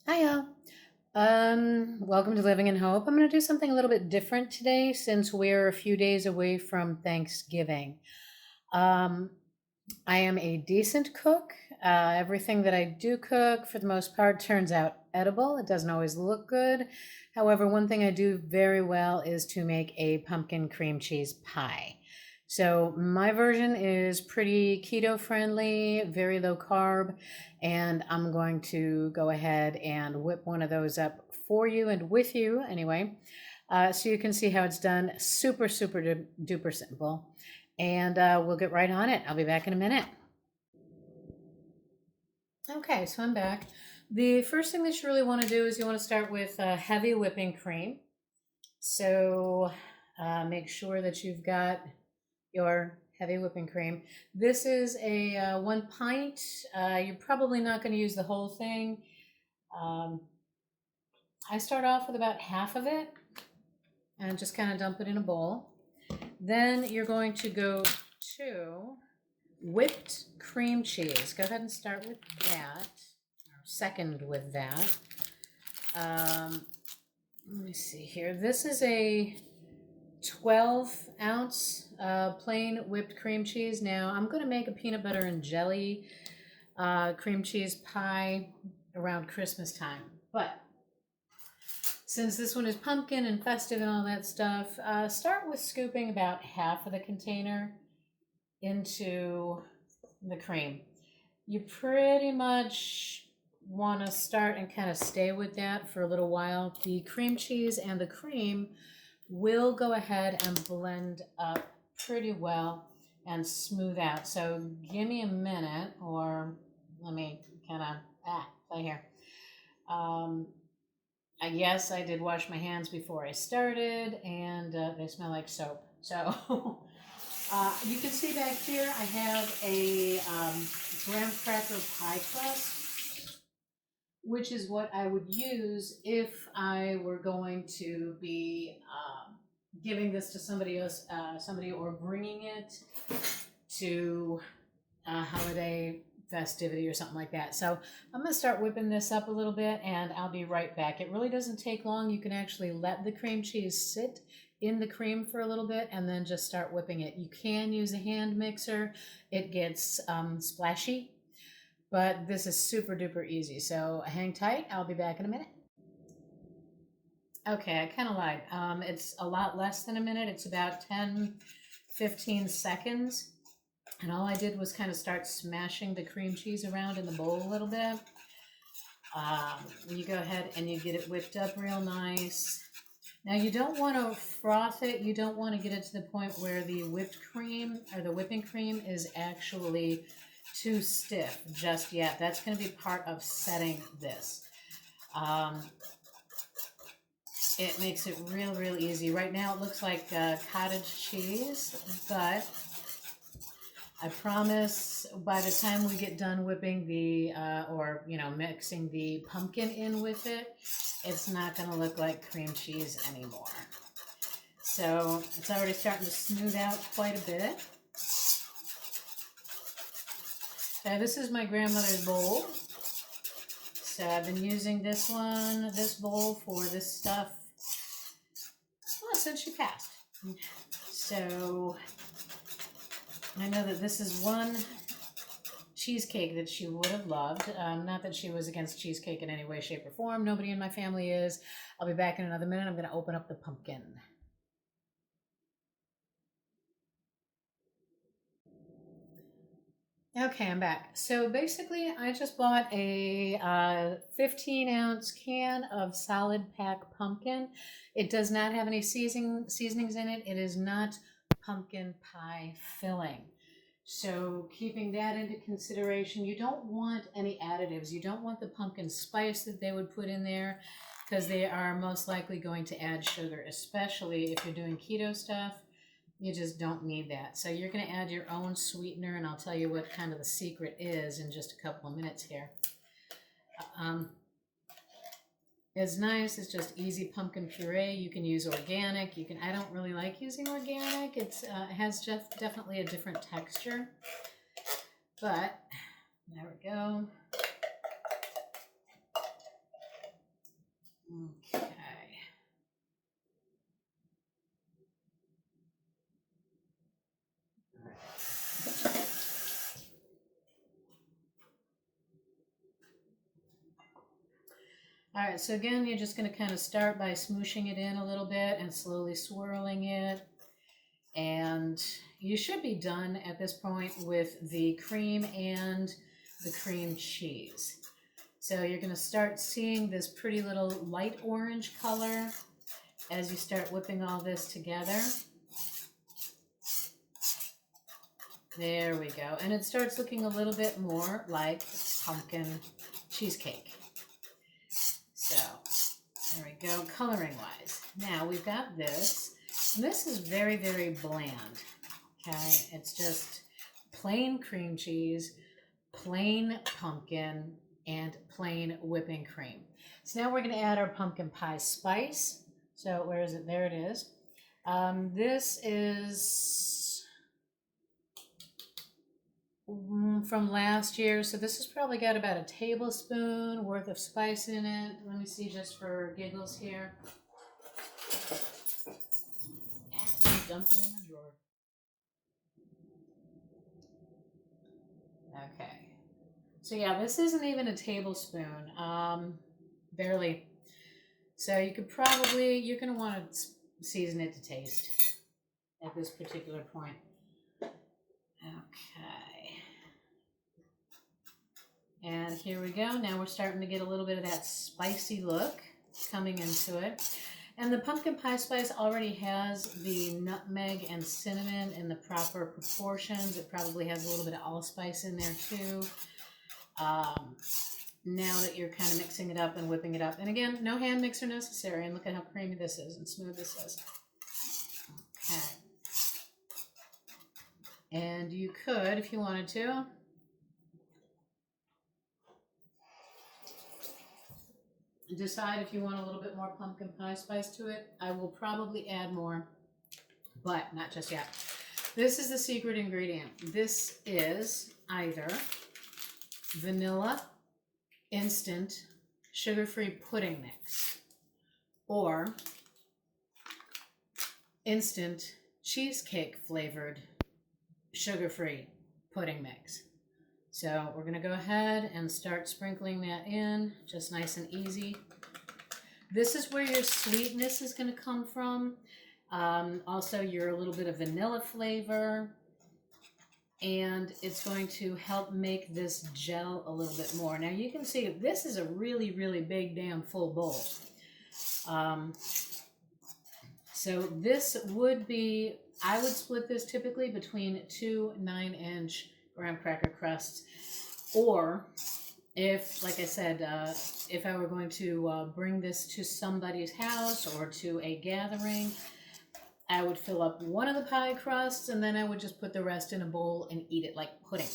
Hiya. Welcome to Living in Hope. I'm going to do something a little bit different today since we're a few days away from Thanksgiving. Um, I am a decent cook. Everything that I do cook, for the most part, turns out edible. It doesn't always look good. However, one thing I do very well is to make a pumpkin cream cheese pie. So my version is pretty keto friendly, very low carb, and I'm going to go ahead and whip one of those up for you and with you anyway, so you can see how it's done. Super, super duper simple. And we'll get right on it. I'll be back in a minute. Okay, so I'm back. The first thing that you really want to do is you want to start with heavy whipping cream. So make sure that you've got your heavy whipping cream. This is a 1 pint. You're probably not going to use the whole thing. Um, I start off with about half of it and just kind of dump it in a bowl. Then you're going to go to whipped cream cheese. Go ahead and start with that, or second with that. Let me see here. This is a 12-ounce plain whipped cream cheese. Now I'm going to make a peanut butter and jelly cream cheese pie around Christmas time. But since this one is pumpkin and festive and all that stuff, start with scooping about half of the container into the cream. You pretty much want to start and kind of stay with that for a little while. The cream cheese and the cream will go ahead and blend up pretty well and smooth out. So give me a minute, or let me kind of play here. Yes, I did wash my hands before I started, and they smell like soap. So you can see back here I have a graham cracker pie crust, which is what I would use if I were going to be giving this to somebody else, or bringing it to a holiday festivity or something like that. So I'm going to start whipping this up a little bit and I'll be right back. It really doesn't take long. You can actually let the cream cheese sit in the cream for a little bit and then just start whipping it. You can use a hand mixer. It gets splashy, but this is super duper easy. So hang tight. I'll be back in a minute. Okay, I kind of lied. It's a lot less than a minute. It's about 10, 15 seconds. And all I did was kind of start smashing the cream cheese around in the bowl a little bit. You go ahead and you get it whipped up real nice. Now you don't want to froth it. You don't want to get it to the point where the whipped cream or the whipping cream is actually too stiff just yet. That's going to be part of setting this. It makes it real easy. Right now it looks like cottage cheese, but I promise by the time we get done whipping the, mixing the pumpkin in with it, it's not going to look like cream cheese anymore. So it's already starting to smooth out quite a bit. So this is my grandmother's bowl. So I've been using this bowl for this stuff, well, since she passed. So I know that this is one cheesecake that she would have loved. Not that she was against cheesecake in any way, shape, or form. Nobody in my family is. I'll be back in another minute. I'm going to open up the pumpkin. Okay, I'm back. So basically, I just bought a 15-ounce can of solid pack pumpkin. It does not have any seasonings in it. It is not pumpkin pie filling. So keeping that into consideration, you don't want any additives. You don't want the pumpkin spice that they would put in there because they are most likely going to add sugar, especially if you're doing keto stuff. You just don't need that. So you're going to add your own sweetener, and I'll tell you what kind of the secret is in just a couple of minutes here. It's nice. It's just easy pumpkin puree. You can use organic. I don't really like using organic. It has just definitely a different texture. But there we go. All right, so again, you're just going to kind of start by smooshing it in a little bit and slowly swirling it. And you should be done at this point with the cream and the cream cheese. So you're going to start seeing this pretty little light orange color as you start whipping all this together. There we go. And it starts looking a little bit more like pumpkin cheesecake. So there we go, coloring wise. Now we've got this. And this is very, very bland. Okay, it's just plain cream cheese, plain pumpkin, and plain whipping cream. So now we're going to add our pumpkin pie spice. So where is it? There it is. This is from last year. So this has probably got about a tablespoon worth of spice in it. Let me see just for giggles here. Dump it in the drawer. Okay. So yeah, this isn't even a tablespoon. Barely. So you could probably, you're going to want to season it to taste at this particular point. Okay. And here we go. Now we're starting to get a little bit of that spicy look coming into it. And the pumpkin pie spice already has the nutmeg and cinnamon in the proper proportions. It probably has a little bit of allspice in there too. Now that you're kind of mixing it up and whipping it up. And again, no hand mixer necessary. And look at how creamy this is and smooth this is. Okay. And you could, if you wanted to, decide if you want a little bit more pumpkin pie spice to it. I will probably add more, but not just yet. This is the secret ingredient. This is either vanilla instant sugar-free pudding mix or instant cheesecake flavored sugar-free pudding mix. So we're going to go ahead and start sprinkling that in, just nice and easy. This is where your sweetness is going to come from. Also, your little bit of vanilla flavor. And it's going to help make this gel a little bit more. Now you can see this is a really, really big damn full bowl. So this would be, I would split this typically between 2 9-inch graham cracker crusts, or if, like I said, if I were going to bring this to somebody's house or to a gathering, I would fill up one of the pie crusts and then I would just put the rest in a bowl and eat it like pudding.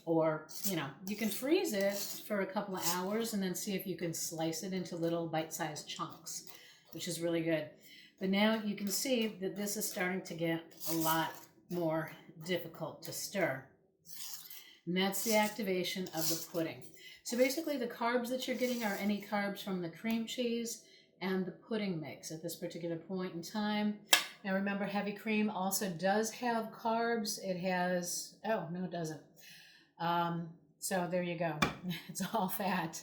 Or, you know, you can freeze it for a couple of hours and then see if you can slice it into little bite-sized chunks, which is really good. But now you can see that this is starting to get a lot more difficult to stir. And that's the activation of the pudding. So basically the carbs that you're getting are any carbs from the cream cheese and the pudding mix at this particular point in time. Now remember, heavy cream also does have carbs. It has, oh, no it doesn't. So there you go. It's all fat.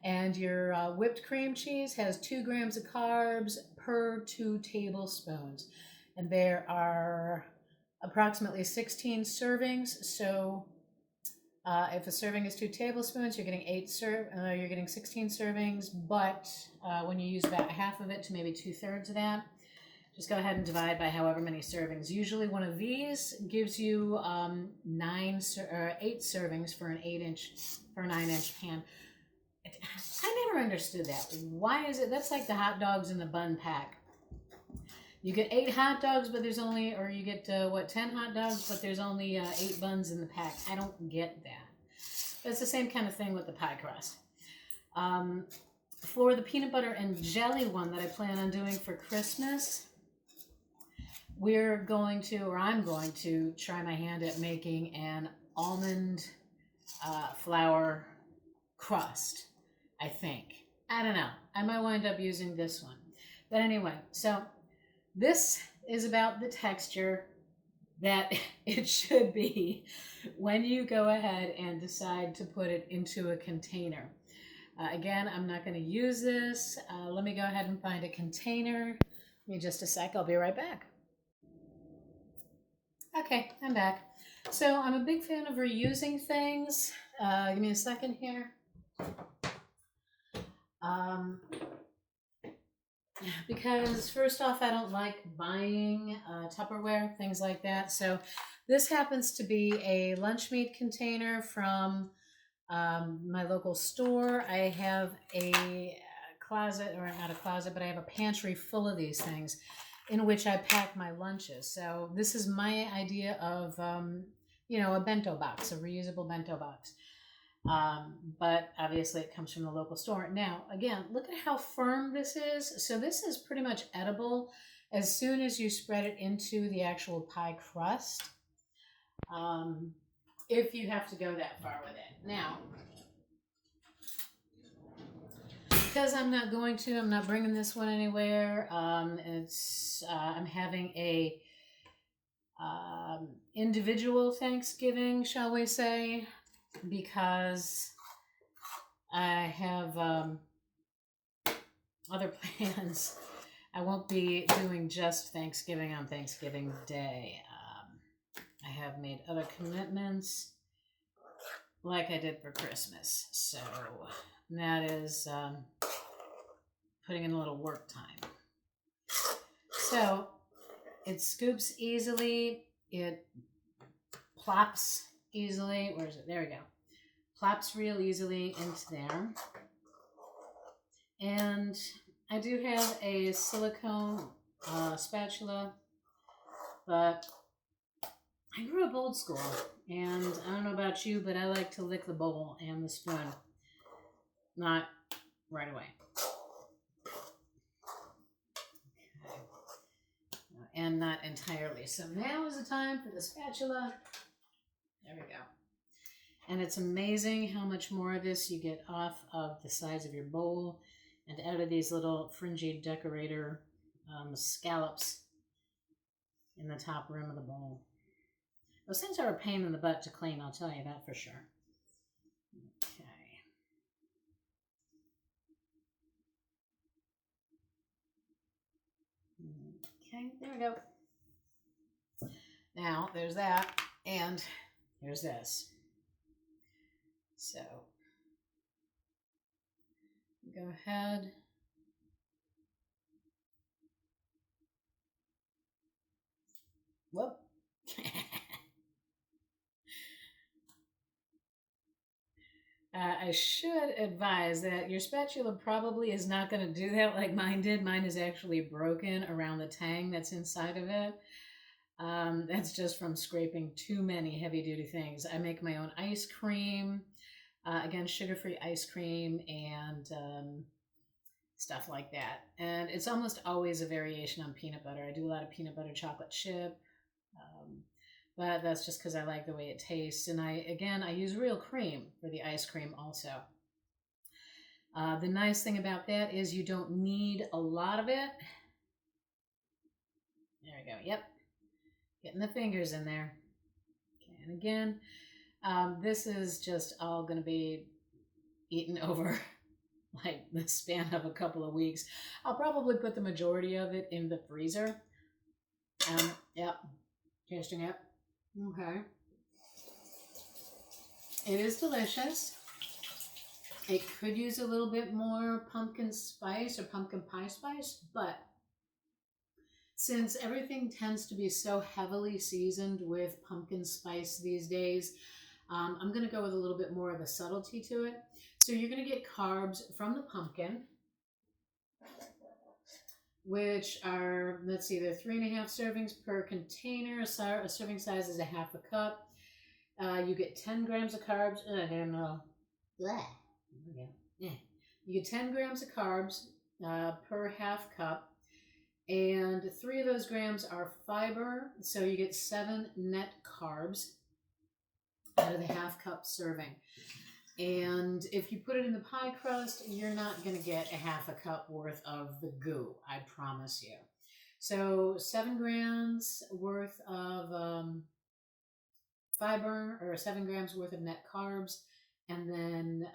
And your whipped cream cheese has 2 grams of carbs per 2 tablespoons. And there are approximately 16 servings. So if a serving is 2 tablespoons, you're getting 16 servings. But when you use about half of it to maybe 2/3 of that, just go ahead and divide by however many servings. Usually one of these gives you 8 servings for an 9-inch pan. I never understood that. Why is it? That's like the hot dogs in the bun pack. You get 8 hot dogs, but there's only, or you get 10 hot dogs, but there's only 8 buns in the pack. I don't get that. But it's the same kind of thing with the pie crust. For the peanut butter and jelly one that I plan on doing for Christmas, we're going to, or I'm going to, try my hand at making an almond flour crust, I think. I don't know. I might wind up using this one. But anyway, so this is about the texture that it should be when you go ahead and decide to put it into a container. Again, I'm not going to use this. Let me go ahead and find a container. Give me just a sec. I'll be right back. Okay, I'm back. So I'm a big fan of reusing things. Give me a second here. Because first off, I don't like buying Tupperware, things like that. So this happens to be a lunch meat container from my local store. I have a closet, or not a closet, but I have a pantry full of these things in which I pack my lunches. So this is my idea of, a bento box, a reusable bento box. But obviously it comes from the local store. Now, again, look at how firm this is. So this is pretty much edible as soon as you spread it into the actual pie crust. If you have to go that far with it. Now, because I'm not bringing this one anywhere. I'm having a individual Thanksgiving, shall we say, because I have other plans. I won't be doing just Thanksgiving on Thanksgiving Day. I have made other commitments like I did for Christmas. So that is putting in a little work time. So it scoops easily. It plops easily. Where is it? There we go. Plops real easily into there. And I do have a silicone spatula, but I grew up old school, and I don't know about you, but I like to lick the bowl and the spoon, not right away. Okay. And not entirely. So now is the time for the spatula. There we go. And it's amazing how much more of this you get off of the sides of your bowl and out of these little fringy decorator scallops in the top rim of the bowl. Those things are a pain in the butt to clean, I'll tell you that for sure. Okay. Okay, there we go. Now, there's that, and here's this. So, go ahead. Whoop. I should advise that your spatula probably is not going to do that like mine did. Mine is actually broken around the tang that's inside of it. That's just from scraping too many heavy-duty things. I make my own ice cream. Again, sugar-free ice cream and stuff like that. And it's almost always a variation on peanut butter. I do a lot of peanut butter chocolate chip. But that's just because I like the way it tastes. And I use real cream for the ice cream also. The nice thing about that is you don't need a lot of it. There we go. Yep. Getting the fingers in there. Okay, and again, this is just all going to be eaten over like the span of a couple of weeks. I'll probably put the majority of it in the freezer. Yep. Tasting it. Okay. It is delicious. It could use a little bit more pumpkin spice or pumpkin pie spice, but since everything tends to be so heavily seasoned with pumpkin spice these days, I'm going to go with a little bit more of a subtlety to it. So you're going to get carbs from the pumpkin, which are, let's see, they're 3.5 servings per container. A serving size is a half a cup. You get 10 grams of carbs. I don't know. Yeah. You get 10 grams of carbs per half cup. And 3 of those grams are fiber. So you get 7 net carbs out of the half cup serving. And if you put it in the pie crust, you're not going to get a half a cup worth of the goo, I promise you. So 7 grams worth of fiber, or 7 grams worth of net carbs, and then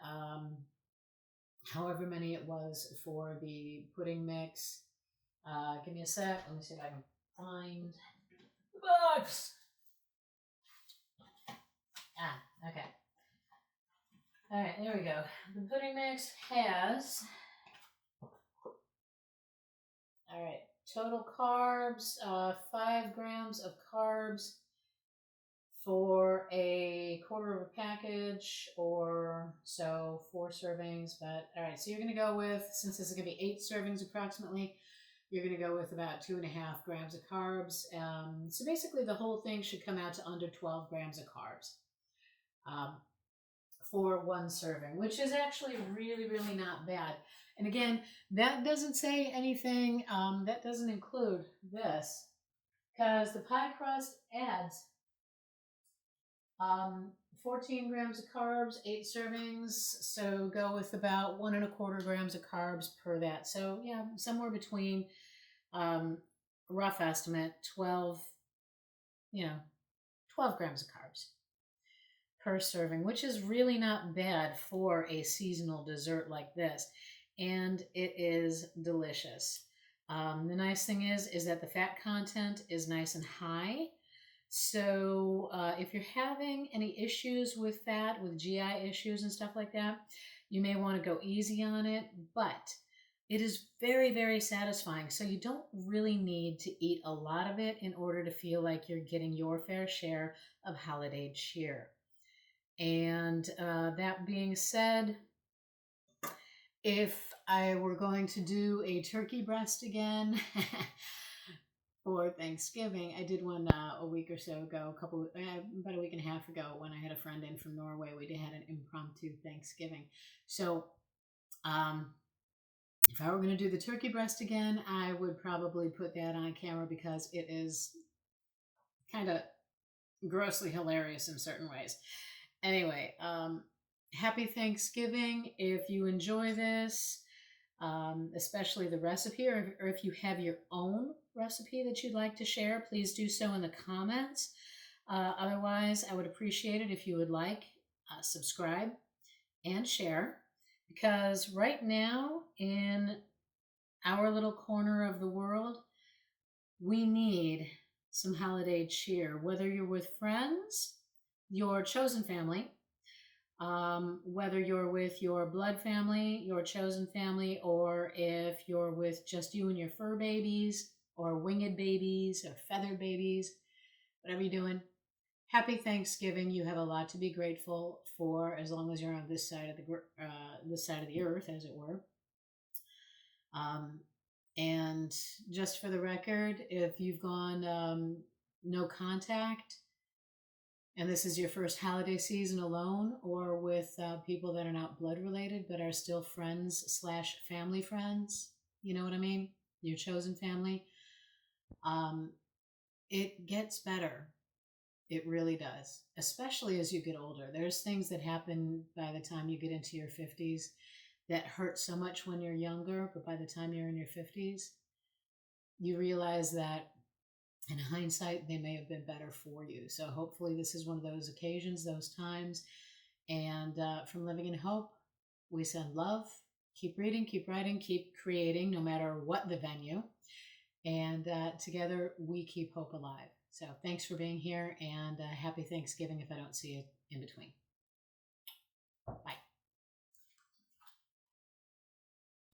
however many it was for the pudding mix. Give me a sec. Let me see if I can find the box. Okay. All right, there we go. The pudding mix has, all right, total carbs, 5 grams of carbs for a quarter of a package, or so 4 servings. But all right, so you're going to go with, since this is going to be 8 servings approximately, you're going to go with about 2.5 grams of carbs. So basically the whole thing should come out to under 12 grams of carbs for 1 serving, which is actually really, really not bad. And again, that doesn't say anything, that doesn't include this, because the pie crust adds 14 grams of carbs, 8 servings, so go with about 1.25 grams of carbs per that. So yeah, somewhere between, rough estimate, 12 grams of carbs per serving, which is really not bad for a seasonal dessert like this. And it is delicious. The nice thing is that the fat content is nice and high. So if you're having any issues with fat, with GI issues and stuff like that, you may want to go easy on it, but it is very, very satisfying. So you don't really need to eat a lot of it in order to feel like you're getting your fair share of holiday cheer. And that being said, if I were going to do a turkey breast again for Thanksgiving, I did one a week or so ago, about a week and a half ago, when I had a friend in from Norway. We had an impromptu Thanksgiving. So if I were going to do the turkey breast again, I would probably put that on camera because it is kind of grossly hilarious in certain ways. Anyway, happy Thanksgiving. If you enjoy this, especially the recipe, or if you have your own recipe that you'd like to share, please do so in the comments. Otherwise, I would appreciate it if you would subscribe and share, because right now in our little corner of the world, we need some holiday cheer, whether you're with friends, your chosen family, whether you're with your blood family, your chosen family, or if you're with just you and your fur babies, or winged babies, or feathered babies, whatever you're doing. Happy Thanksgiving. You have a lot to be grateful for, as long as you're on this side of the earth, as it were. And just for the record, if you've gone no contact, and this is your first holiday season alone, or with people that are not blood related but are still friends/family friends, you know what I mean? Your chosen family. It gets better. It really does, especially as you get older. There's things that happen by the time you get into your 50s that hurt so much when you're younger, but by the time you're in your 50s, you realize that in hindsight, they may have been better for you. So hopefully this is one of those occasions, those times. And from Living in Hope, we send love. Keep reading, keep writing, keep creating, no matter what the venue. And together, we keep hope alive. So thanks for being here, and happy Thanksgiving if I don't see you in between. Bye.